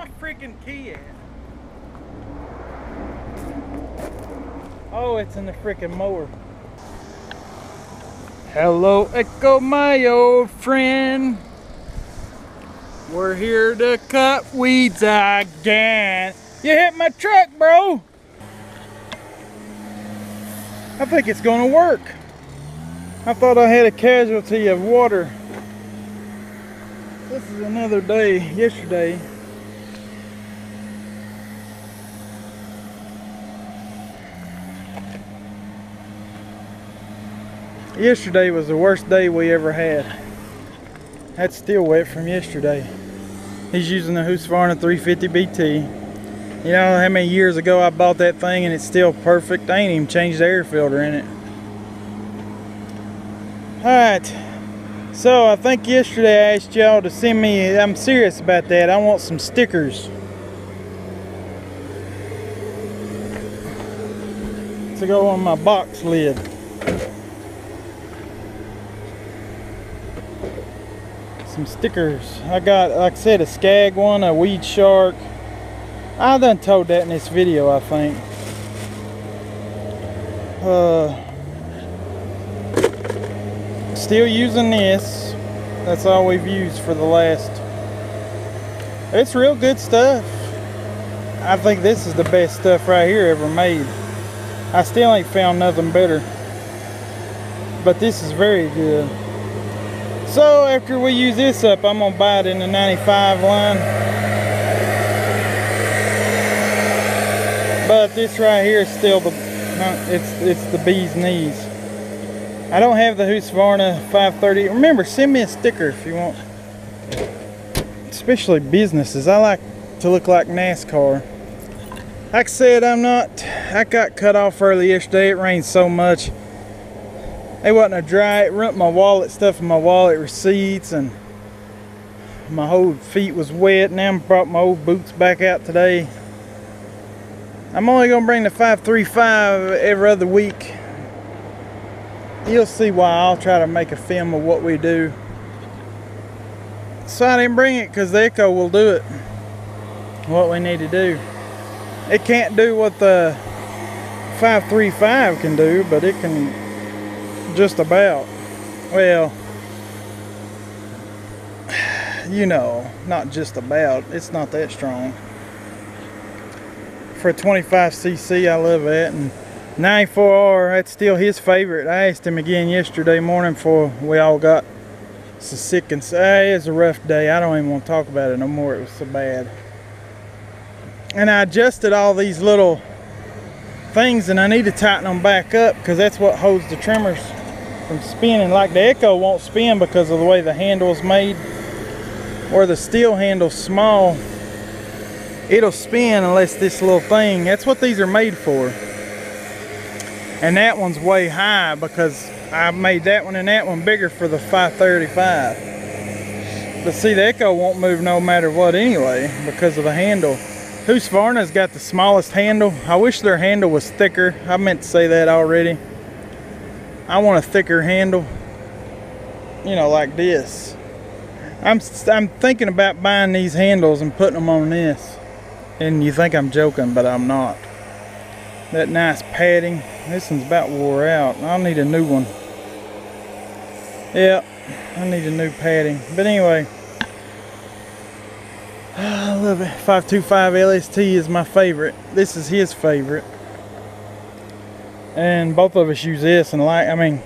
my freaking key at? Oh, it's in the freaking mower. Hello, Echo, my old friend. We're here to cut weeds again. You hit my truck, bro. I think it's gonna work. I thought I had a casualty of water. This is another day, yesterday. Yesterday was the worst day we ever had. That's still wet from yesterday. He's using the Husqvarna 350 BT. You know how many years ago I bought that thing and it's still perfect? I ain't even changed the air filter in it. Alright, so I think yesterday I asked y'all to send me, I'm serious about that, I want some stickers to go on my box lid. Some stickers. I got, like I said, a SCAG one, a weed shark. I done told that in this video, I think. Still using this. That's all we've used for the last. It's real good stuff. I think this is the best stuff right here ever made. I still ain't found nothing better. But this is very good. So after we use this up, I'm gonna buy it in the 95 line. But this right here is still the, it's the bee's knees. I don't have the Husqvarna 530. Remember, send me a sticker if you want. Especially businesses. I like to look like NASCAR. Like I said, I got cut off early yesterday. It rained so much. It wasn't a dry, it ruined my wallet, stuff in my wallet, receipts, and my whole feet was wet. Now I brought my old boots back out today. I'm only gonna bring the 535 every other week. You'll see why. I'll try to make a film of what we do. So I didn't bring it because the Echo will do it. What we need to do. It can't do what the 535 can do, but it can just about. Well, you know, not just about. It's not that strong. For a 25cc, I love that. And 94R, that's still his favorite. I asked him again yesterday morning before we all got so sick and say, it was a rough day. I don't even want to talk about it no more. It was so bad. And I adjusted all these little things, and I need to tighten them back up because that's what holds the trimmers from spinning. Like the Echo won't spin because of the way the handle is made. Where the steel handle's small, it'll spin unless this little thing, that's what these are made for. And that one's way high because I made that one and that one bigger for the 535. But see, the Echo won't move no matter what anyway because of the handle. Husqvarna's got the smallest handle. I wish their handle was thicker. I meant to say that already. I want a thicker handle, you know, like this. I'm thinking about buying these handles and putting them on this. And you think I'm joking, but I'm not. That nice padding. This one's about wore out. I'll need a new one. Yeah, I need a new padding. But anyway, I love it. 525 LST is my favorite. This is his favorite. And both of us use this, and like, I mean,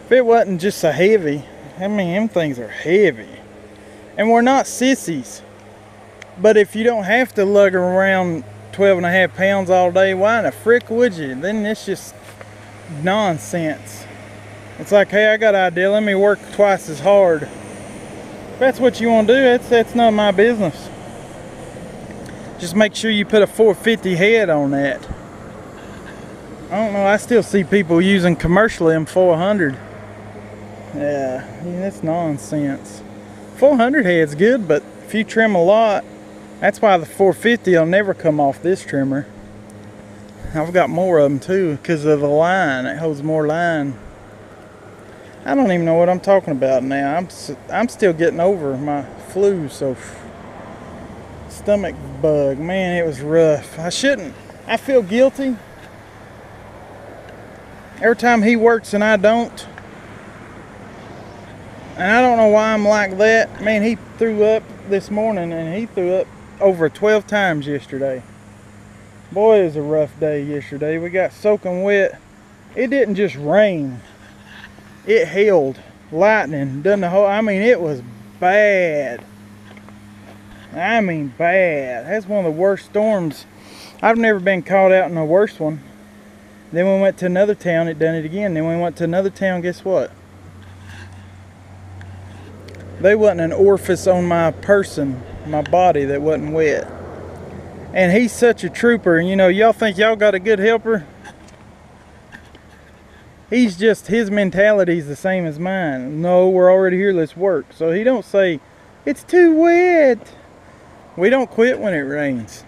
if it wasn't just so heavy, I mean, them things are heavy. And we're not sissies. But if you don't have to lug around 12.5 pounds all day, why in the frick would you? Then it's just nonsense. It's like, hey, I got an idea, let me work twice as hard. If that's what you want to do, that's none of my business. Just make sure you put a 450 head on that. I don't know, I still see people using commercially M400. Yeah, that's nonsense. 400 head's good, but if you trim a lot, that's why the 450 will never come off this trimmer. I've got more of them too because of the line. It holds more line. I don't even know what I'm talking about now. I'm still getting over my flu, so stomach bug. Man, it was rough. I feel guilty every time he works and I don't. And I don't know why I'm like that. Man, he threw up this morning, and he threw up over 12 times yesterday. Boy, it was a rough day yesterday. We got soaking wet. It didn't just rain. It hailed, lightning, done the whole, I mean, it was bad. I mean, bad. That's one of the worst storms. I've never been caught out in a worse one. Then we went to another town, it done it again. Then we went to another town, guess what? There wasn't an orifice on my person, my body, that wasn't wet. And he's such a trooper. You know, y'all think y'all got a good helper? He's just, his mentality's the same as mine. No, we're already here, let's work. So he don't say, it's too wet. We don't quit when it rains.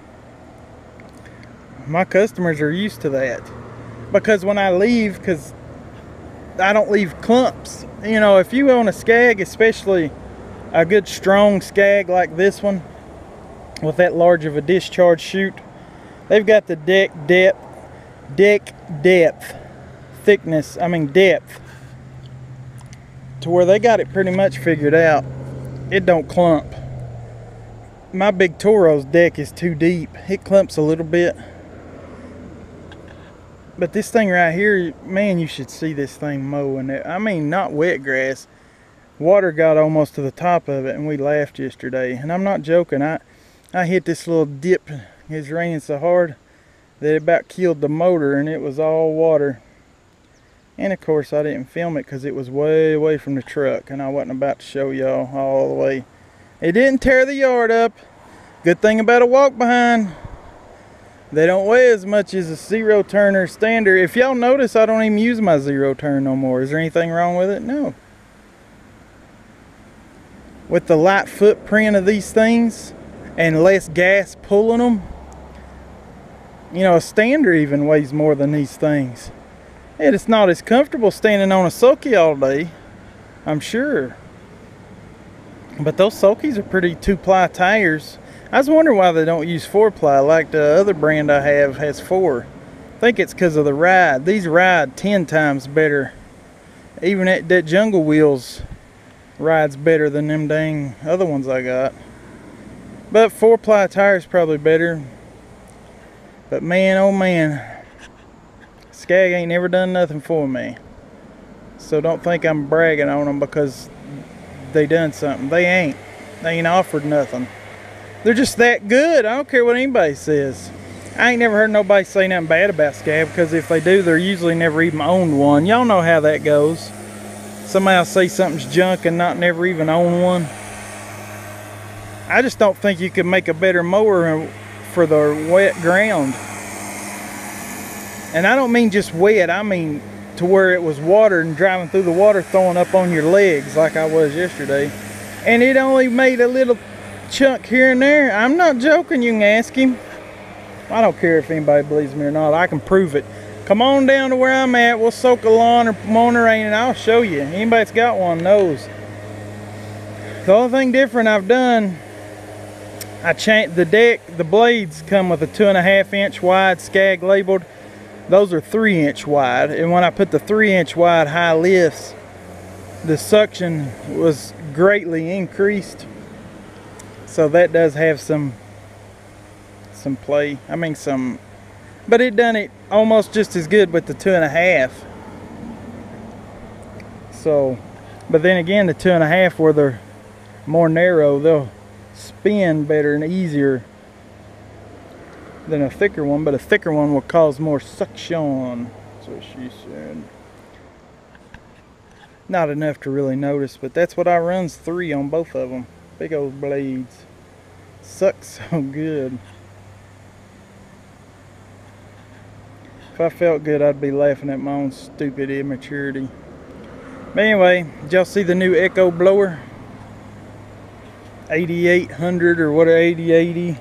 My customers are used to that. Because when I leave, because I don't leave clumps. You know, if you own a SCAG, especially a good strong SCAG like this one, with that large of a discharge chute, they've got the deck depth, thickness, I mean depth, to where they got it pretty much figured out. It don't clump. My big Toro's deck is too deep. It clumps a little bit. But this thing right here, man, you should see this thing mowing it. I mean, not wet grass. Water got almost to the top of it, and we laughed yesterday. And I'm not joking. I hit this little dip. It was raining so hard that it about killed the motor, and it was all water. And of course, I didn't film it because it was way away from the truck, and I wasn't about to show y'all all the way. It didn't tear the yard up. Good thing about a walk behind, they don't weigh as much as a zero turner standard. If y'all notice, I don't even use my zero turn no more. Is there anything wrong with it? No. With the light footprint of these things and less gas pulling them, you know, a standard even weighs more than these things. And it's not as comfortable standing on a sulky all day, I'm sure. But those sulkies are pretty 2-ply tires. I was wondering why they don't use 4-ply like the other brand I have has 4. I think it's because of the ride. These ride 10 times better. Even that Jungle Wheels rides better than them dang other ones I got. But 4-ply tires probably better. But man, oh man, SCAG ain't never done nothing for me. So don't think I'm bragging on them because they done something. They ain't offered nothing. They're just that good. I don't care what anybody says. I ain't never heard nobody say nothing bad about SCAG, because if they do, they're usually never even owned one. Y'all know how that goes. Somebody will say something's junk and not never even own one. I just don't think you could make a better mower for the wet ground. And I don't mean just wet, I mean to where it was water and driving through the water throwing up on your legs like I was yesterday. And it only made a little chunk here and there. I'm not joking, you can ask him. I don't care if anybody believes me or not, I can prove it. Come on down to where I'm at, we'll soak a lawn or mow in the rain and I'll show you. Anybody that's got one knows. The only thing different I've done, I changed the deck. The blades come with a 2.5 inch wide SCAG labeled. Those are 3 inch wide, and when I put the 3 inch wide high lifts, the suction was greatly increased. So that does have some play. I mean but it done it almost just as good with the 2.5. So, but then again, the 2.5 where they're more narrow, they'll spin better and easier than a thicker one, but a thicker one will cause more suction. That's what she said. Not enough to really notice, but that's what I runs 3 on both of them. Big old blades. Sucks so good. If I felt good, I'd be laughing at my own stupid immaturity. But anyway, did y'all see the new Echo blower? 8800 or what, 8080.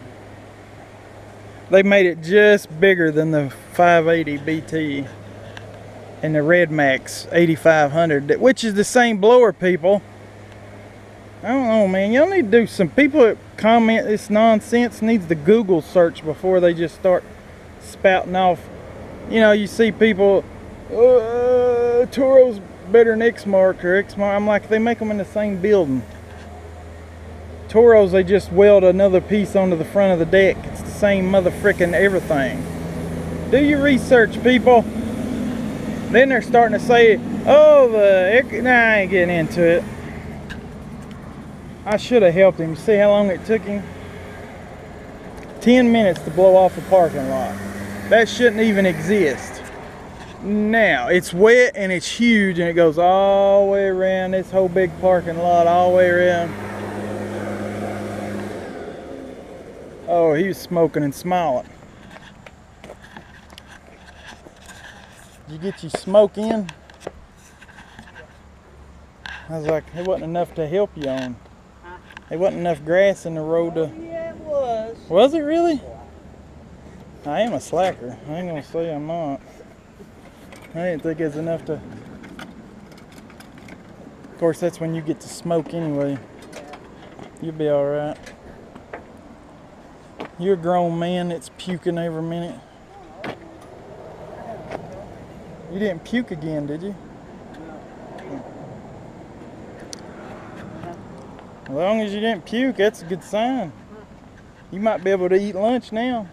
They made it just bigger than the 580 BT and the Red Max 8500, which is the same blower, people. I don't know, man. Y'all need to do some. People that comment this nonsense needs to Google search before they just start spouting off. You know, you see people, Toro's better than X-Mark or X-Mark. I'm like, they make them in the same building. Toros, they just weld another piece onto the front of the deck. It's the same motherfucking everything. Do your research, people. Then they're starting to say, oh, nah, I ain't getting into it. I should have helped him. See how long it took him? 10 minutes to blow off a parking lot. That shouldn't even exist. Now, it's wet and it's huge and it goes all the way around this whole big parking lot, all the way around. Oh, he was smoking and smiling. Did you get your smoke in? I was like, it wasn't enough to help you on. There wasn't enough grass in the road to... Yeah, it was. Was it really? I am a slacker. I ain't gonna say I'm not. I didn't think it's enough to... Of course, that's when you get to smoke anyway. You'll be alright. You're a grown man that's puking every minute. You didn't puke again, did you? As long as you didn't puke, that's a good sign. You might be able to eat lunch now.